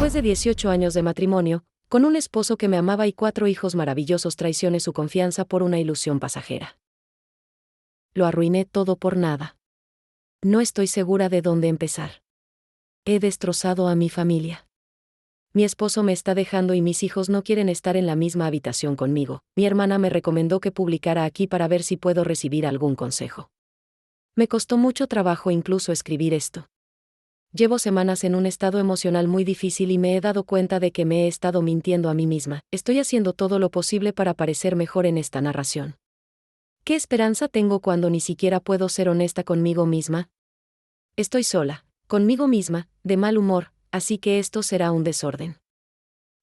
Después de 18 años de matrimonio, con un esposo que me amaba y 4 hijos maravillosos, traicioné su confianza por una ilusión pasajera. Lo arruiné todo por nada. No estoy segura de dónde empezar. He destrozado a mi familia. Mi esposo me está dejando y mis hijos no quieren estar en la misma habitación conmigo. Mi hermana me recomendó que publicara aquí para ver si puedo recibir algún consejo. Me costó mucho trabajo incluso escribir esto. Llevo semanas en un estado emocional muy difícil y me he dado cuenta de que me he estado mintiendo a mí misma. Estoy haciendo todo lo posible para parecer mejor en esta narración. ¿Qué esperanza tengo cuando ni siquiera puedo ser honesta conmigo misma? Estoy sola, conmigo misma, de mal humor, así que esto será un desorden.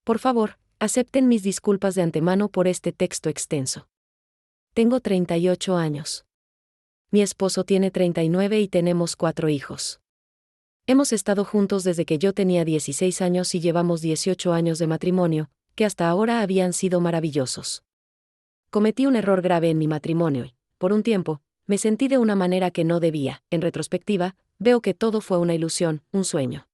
Por favor, acepten mis disculpas de antemano por este texto extenso. Tengo 38 años. Mi esposo tiene 39 y tenemos 4 hijos. Hemos estado juntos desde que yo tenía 16 años y llevamos 18 años de matrimonio, que hasta ahora habían sido maravillosos. Cometí un error grave en mi matrimonio y, por un tiempo, me sentí de una manera que no debía. En retrospectiva, veo que todo fue una ilusión, un sueño.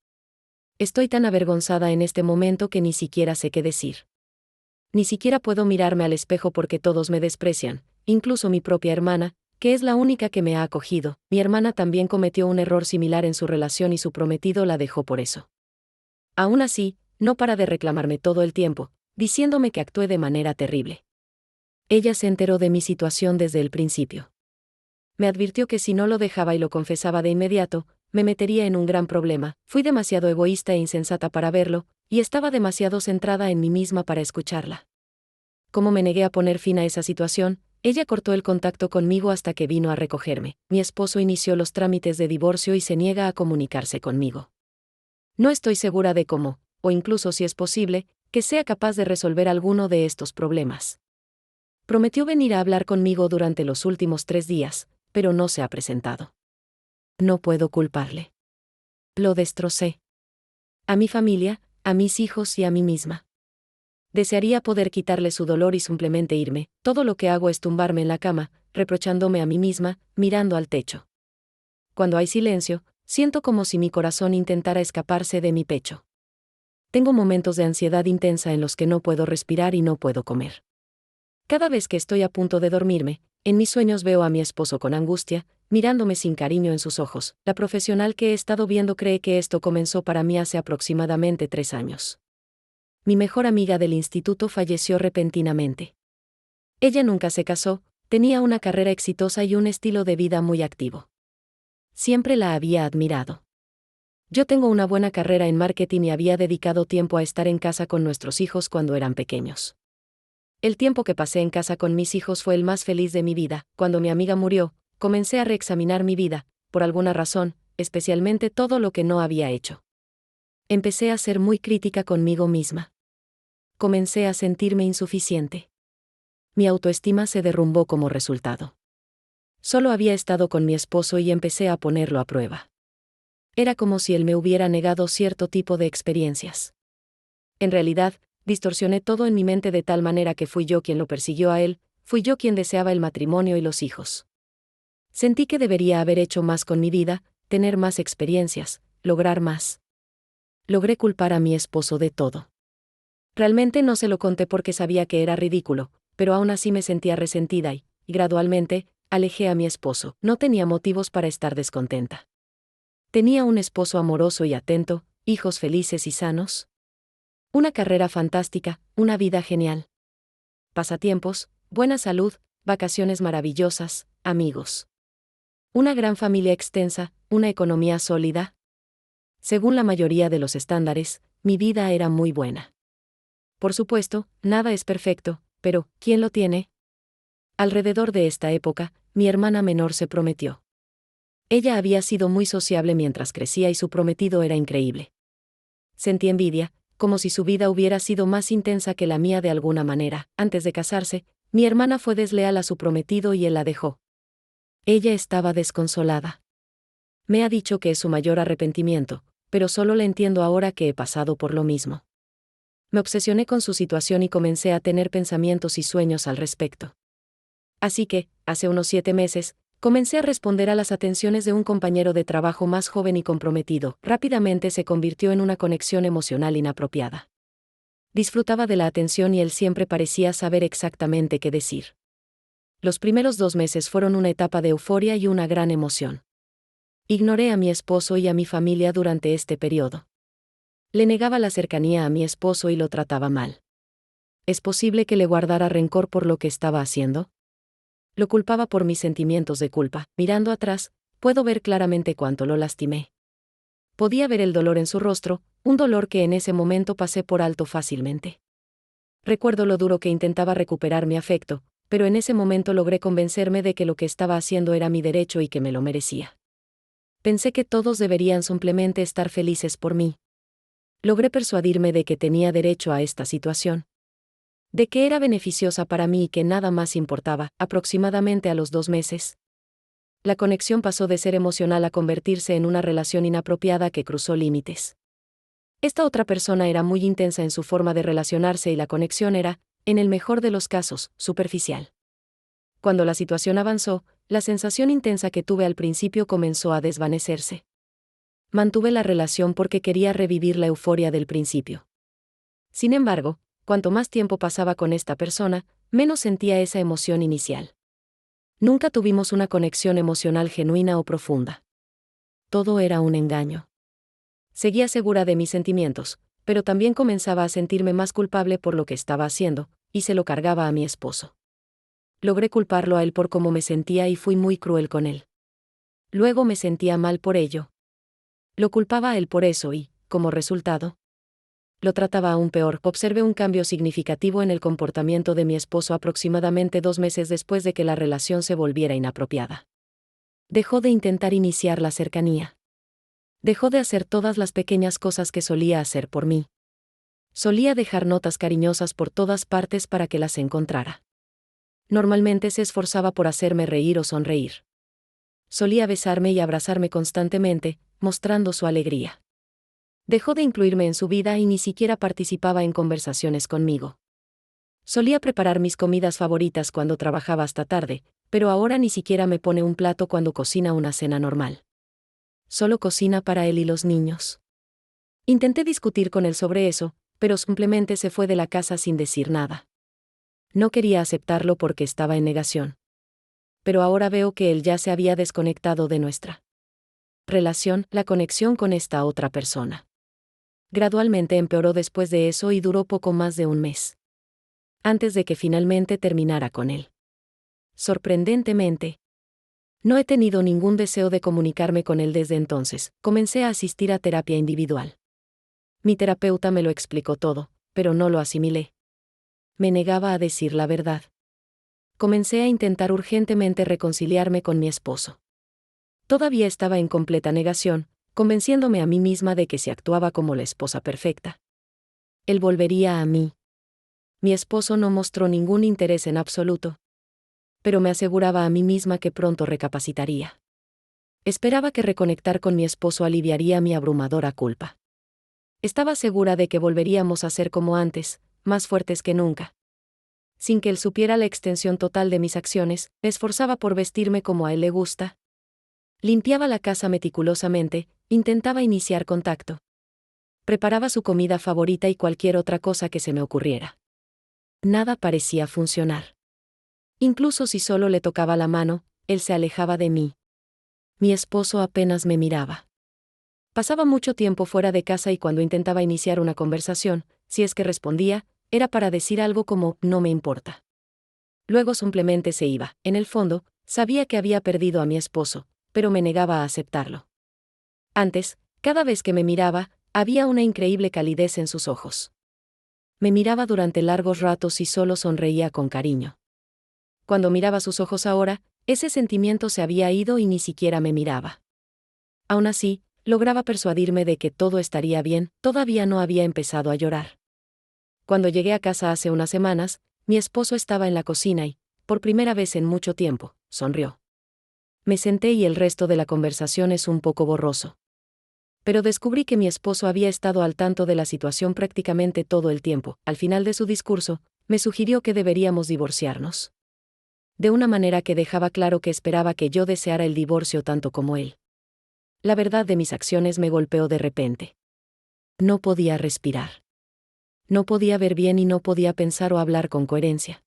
Estoy tan avergonzada en este momento que ni siquiera sé qué decir. Ni siquiera puedo mirarme al espejo porque todos me desprecian, incluso mi propia hermana, que es la única que me ha acogido. Mi hermana también cometió un error similar en su relación y su prometido la dejó por eso. Aún así, no para de reclamarme todo el tiempo, diciéndome que actué de manera terrible. Ella se enteró de mi situación desde el principio. Me advirtió que si no lo dejaba y lo confesaba de inmediato, me metería en un gran problema. Fui demasiado egoísta e insensata para verlo, y estaba demasiado centrada en mí misma para escucharla. Como me negué a poner fin a esa situación, ella cortó el contacto conmigo hasta que vino a recogerme. Mi esposo inició los trámites de divorcio y se niega a comunicarse conmigo. No estoy segura de cómo, o incluso si es posible, que sea capaz de resolver alguno de estos problemas. Prometió venir a hablar conmigo durante los últimos 3 días, pero no se ha presentado. No puedo culparle. Lo destrocé. A mi familia, a mis hijos y a mí misma. Desearía poder quitarle su dolor y simplemente irme. Todo lo que hago es tumbarme en la cama, reprochándome a mí misma, mirando al techo. Cuando hay silencio, siento como si mi corazón intentara escaparse de mi pecho. Tengo momentos de ansiedad intensa en los que no puedo respirar y no puedo comer. Cada vez que estoy a punto de dormirme, en mis sueños veo a mi esposo con angustia, mirándome sin cariño en sus ojos. La profesional que he estado viendo cree que esto comenzó para mí hace aproximadamente 3 años. Mi mejor amiga del instituto falleció repentinamente. Ella nunca se casó, tenía una carrera exitosa y un estilo de vida muy activo. Siempre la había admirado. Yo tengo una buena carrera en marketing y había dedicado tiempo a estar en casa con nuestros hijos cuando eran pequeños. El tiempo que pasé en casa con mis hijos fue el más feliz de mi vida. Cuando mi amiga murió, comencé a reexaminar mi vida, por alguna razón, especialmente todo lo que no había hecho. Empecé a ser muy crítica conmigo misma. Comencé a sentirme insuficiente. Mi autoestima se derrumbó como resultado. Solo había estado con mi esposo y empecé a ponerlo a prueba. Era como si él me hubiera negado cierto tipo de experiencias. En realidad, distorsioné todo en mi mente de tal manera que fui yo quien lo persiguió a él, fui yo quien deseaba el matrimonio y los hijos. Sentí que debería haber hecho más con mi vida, tener más experiencias, lograr más. Logré culpar a mi esposo de todo. Realmente no se lo conté porque sabía que era ridículo, pero aún así me sentía resentida y, gradualmente, alejé a mi esposo. No tenía motivos para estar descontenta. Tenía un esposo amoroso y atento, hijos felices y sanos. Una carrera fantástica, una vida genial. Pasatiempos, buena salud, vacaciones maravillosas, amigos. Una gran familia extensa, una economía sólida. Según la mayoría de los estándares, mi vida era muy buena. Por supuesto, nada es perfecto, pero ¿quién lo tiene? Alrededor de esta época, mi hermana menor se prometió. Ella había sido muy sociable mientras crecía y su prometido era increíble. Sentí envidia, como si su vida hubiera sido más intensa que la mía de alguna manera. Antes de casarse, mi hermana fue desleal a su prometido y él la dejó. Ella estaba desconsolada. Me ha dicho que es su mayor arrepentimiento, pero solo le entiendo ahora que he pasado por lo mismo. Me obsesioné con su situación y comencé a tener pensamientos y sueños al respecto. Así que, hace unos 7 meses, Comencé a responder a las atenciones de un compañero de trabajo más joven y comprometido. Rápidamente se convirtió en una conexión emocional inapropiada. Disfrutaba de la atención y él siempre parecía saber exactamente qué decir. Los primeros 2 meses fueron una etapa de euforia y una gran emoción. Ignoré a mi esposo y a mi familia durante este periodo. Le negaba la cercanía a mi esposo y lo trataba mal. ¿Es posible que le guardara rencor por lo que estaba haciendo? Lo culpaba por mis sentimientos de culpa. Mirando atrás, puedo ver claramente cuánto lo lastimé. Podía ver el dolor en su rostro, un dolor que en ese momento pasé por alto fácilmente. Recuerdo lo duro que intentaba recuperar mi afecto, pero en ese momento logré convencerme de que lo que estaba haciendo era mi derecho y que me lo merecía. Pensé que todos deberían simplemente estar felices por mí. Logré persuadirme de que tenía derecho a esta situación. De que era beneficiosa para mí y que nada más importaba. Aproximadamente a los 2 meses. La conexión pasó de ser emocional a convertirse en una relación inapropiada que cruzó límites. Esta otra persona era muy intensa en su forma de relacionarse y la conexión era, en el mejor de los casos, superficial. Cuando la situación avanzó, la sensación intensa que tuve al principio comenzó a desvanecerse. Mantuve la relación porque quería revivir la euforia del principio. Sin embargo, cuanto más tiempo pasaba con esta persona, menos sentía esa emoción inicial. Nunca tuvimos una conexión emocional genuina o profunda. Todo era un engaño. Seguía segura de mis sentimientos, pero también comenzaba a sentirme más culpable por lo que estaba haciendo, y se lo cargaba a mi esposo. Logré culparlo a él por cómo me sentía y fui muy cruel con él. Luego me sentía mal por ello. Lo culpaba a él por eso y, como resultado, lo trataba aún peor. Observé un cambio significativo en el comportamiento de mi esposo aproximadamente 2 meses después de que la relación se volviera inapropiada. Dejó de intentar iniciar la cercanía. Dejó de hacer todas las pequeñas cosas que solía hacer por mí. Solía dejar notas cariñosas por todas partes para que las encontrara. Normalmente se esforzaba por hacerme reír o sonreír. Solía besarme y abrazarme constantemente, mostrando su alegría. Dejó de incluirme en su vida y ni siquiera participaba en conversaciones conmigo. Solía preparar mis comidas favoritas cuando trabajaba hasta tarde, pero ahora ni siquiera me pone un plato cuando cocina una cena normal. Solo cocina para él y los niños. Intenté discutir con él sobre eso, pero simplemente se fue de la casa sin decir nada. No quería aceptarlo porque estaba en negación. Pero ahora veo que él ya se había desconectado de nuestra relación, la conexión con esta otra persona. Gradualmente empeoró después de eso y duró poco más de un mes. Antes de que finalmente terminara con él. Sorprendentemente, no he tenido ningún deseo de comunicarme con él desde entonces. Comencé a asistir a terapia individual. Mi terapeuta me lo explicó todo, pero no lo asimilé. Me negaba a decir la verdad. Comencé a intentar urgentemente reconciliarme con mi esposo. Todavía estaba en completa negación, convenciéndome a mí misma de que se actuaba como la esposa perfecta. Él volvería a mí. Mi esposo no mostró ningún interés en absoluto. Pero me aseguraba a mí misma que pronto recapacitaría. Esperaba que reconectar con mi esposo aliviaría mi abrumadora culpa. Estaba segura de que volveríamos a ser como antes, más fuertes que nunca. Sin que él supiera la extensión total de mis acciones, me esforzaba por vestirme como a él le gusta. Limpiaba la casa meticulosamente, intentaba iniciar contacto. Preparaba su comida favorita y cualquier otra cosa que se me ocurriera. Nada parecía funcionar. Incluso si solo le tocaba la mano, él se alejaba de mí. Mi esposo apenas me miraba. Pasaba mucho tiempo fuera de casa y cuando intentaba iniciar una conversación, si es que respondía, era para decir algo como, no me importa. Luego simplemente se iba. En el fondo, sabía que había perdido a mi esposo, pero me negaba a aceptarlo. Antes, cada vez que me miraba, había una increíble calidez en sus ojos. Me miraba durante largos ratos y solo sonreía con cariño. Cuando miraba sus ojos ahora, ese sentimiento se había ido y ni siquiera me miraba. Aún así, lograba persuadirme de que todo estaría bien, todavía no había empezado a llorar. Cuando llegué a casa hace unas semanas, mi esposo estaba en la cocina y, por primera vez en mucho tiempo, sonrió. Me senté y el resto de la conversación es un poco borroso. Pero descubrí que mi esposo había estado al tanto de la situación prácticamente todo el tiempo. Al final de su discurso, me sugirió que deberíamos divorciarnos. de una manera que dejaba claro que esperaba que yo deseara el divorcio tanto como él. La verdad de mis acciones me golpeó de repente. No podía respirar. No podía ver bien y no podía pensar o hablar con coherencia.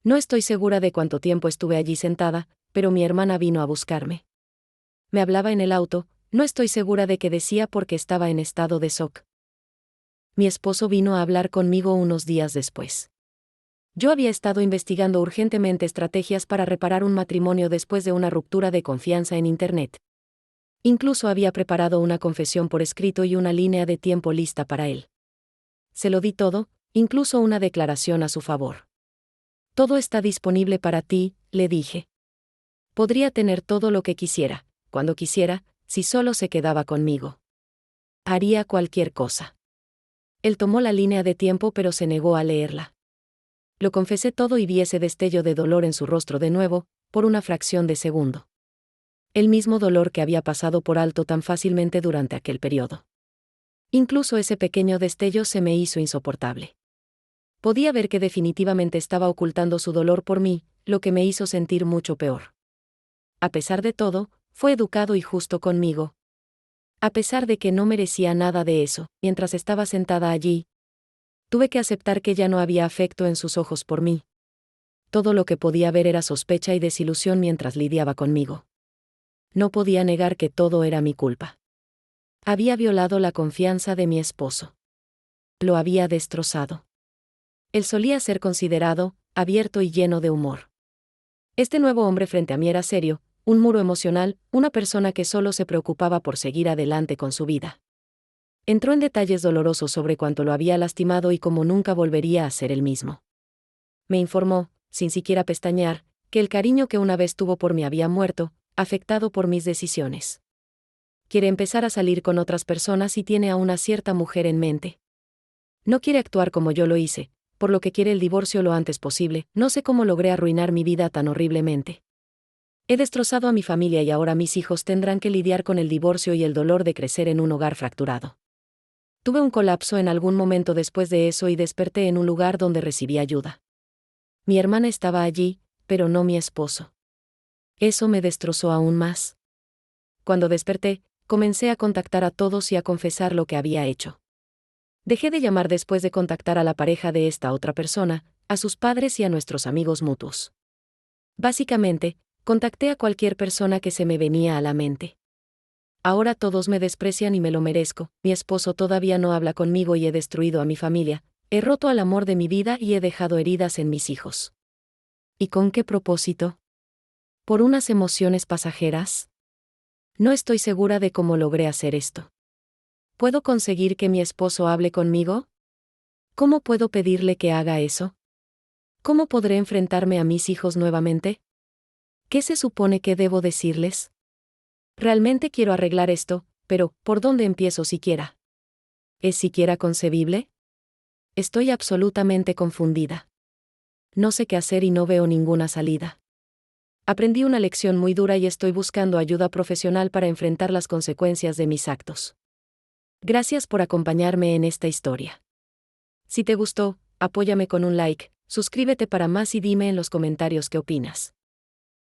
No estoy segura de cuánto tiempo estuve allí sentada, pero mi hermana vino a buscarme. Me hablaba en el auto, no estoy segura de qué decía porque estaba en estado de shock. Mi esposo vino a hablar conmigo unos días después. Yo había estado investigando urgentemente estrategias para reparar un matrimonio después de una ruptura de confianza en Internet. Incluso había preparado una confesión por escrito y una línea de tiempo lista para él. Se lo di todo, incluso una declaración a su favor. Todo está disponible para ti, le dije. Podría tener todo lo que quisiera, cuando quisiera, si solo se quedaba conmigo. Haría cualquier cosa. Él tomó la línea de tiempo pero se negó a leerla. Lo confesé todo y vi ese destello de dolor en su rostro de nuevo, por una fracción de segundo. El mismo dolor que había pasado por alto tan fácilmente durante aquel periodo. Incluso ese pequeño destello se me hizo insoportable. Podía ver que definitivamente estaba ocultando su dolor por mí, lo que me hizo sentir mucho peor. A pesar de todo, fue educado y justo conmigo. A pesar de que no merecía nada de eso, mientras estaba sentada allí, tuve que aceptar que ya no había afecto en sus ojos por mí. Todo lo que podía ver era sospecha y desilusión mientras lidiaba conmigo. No podía negar que todo era mi culpa. Había violado la confianza de mi esposo. Lo había destrozado. Él solía ser considerado, abierto y lleno de humor. Este nuevo hombre frente a mí era serio, un muro emocional, una persona que solo se preocupaba por seguir adelante con su vida. Entró en detalles dolorosos sobre cuánto lo había lastimado y cómo nunca volvería a ser el mismo. Me informó, sin siquiera pestañear, que el cariño que una vez tuvo por mí había muerto, afectado por mis decisiones. Quiere empezar a salir con otras personas y tiene a una cierta mujer en mente. No quiere actuar como yo lo hice, por lo que quiere el divorcio lo antes posible. No sé cómo logré arruinar mi vida tan horriblemente. He destrozado a mi familia y ahora mis hijos tendrán que lidiar con el divorcio y el dolor de crecer en un hogar fracturado. Tuve un colapso en algún momento después de eso y desperté en un lugar donde recibí ayuda. Mi hermana estaba allí, pero no mi esposo. Eso me destrozó aún más. Cuando desperté, comencé a contactar a todos y a confesar lo que había hecho. Dejé de llamar después de contactar a la pareja de esta otra persona, a sus padres y a nuestros amigos mutuos. Básicamente, contacté a cualquier persona que se me venía a la mente. Ahora todos me desprecian y me lo merezco. Mi esposo todavía no habla conmigo y he destruido a mi familia. He roto al amor de mi vida y he dejado heridas en mis hijos. ¿Y con qué propósito? ¿Por unas emociones pasajeras? No estoy segura de cómo logré hacer esto. ¿Puedo conseguir que mi esposo hable conmigo? ¿Cómo puedo pedirle que haga eso? ¿Cómo podré enfrentarme a mis hijos nuevamente? ¿Qué se supone que debo decirles? Realmente quiero arreglar esto, pero ¿por dónde empiezo siquiera? ¿Es siquiera concebible? Estoy absolutamente confundida. No sé qué hacer y no veo ninguna salida. Aprendí una lección muy dura y estoy buscando ayuda profesional para enfrentar las consecuencias de mis actos. Gracias por acompañarme en esta historia. Si te gustó, apóyame con un like, suscríbete para más y dime en los comentarios qué opinas.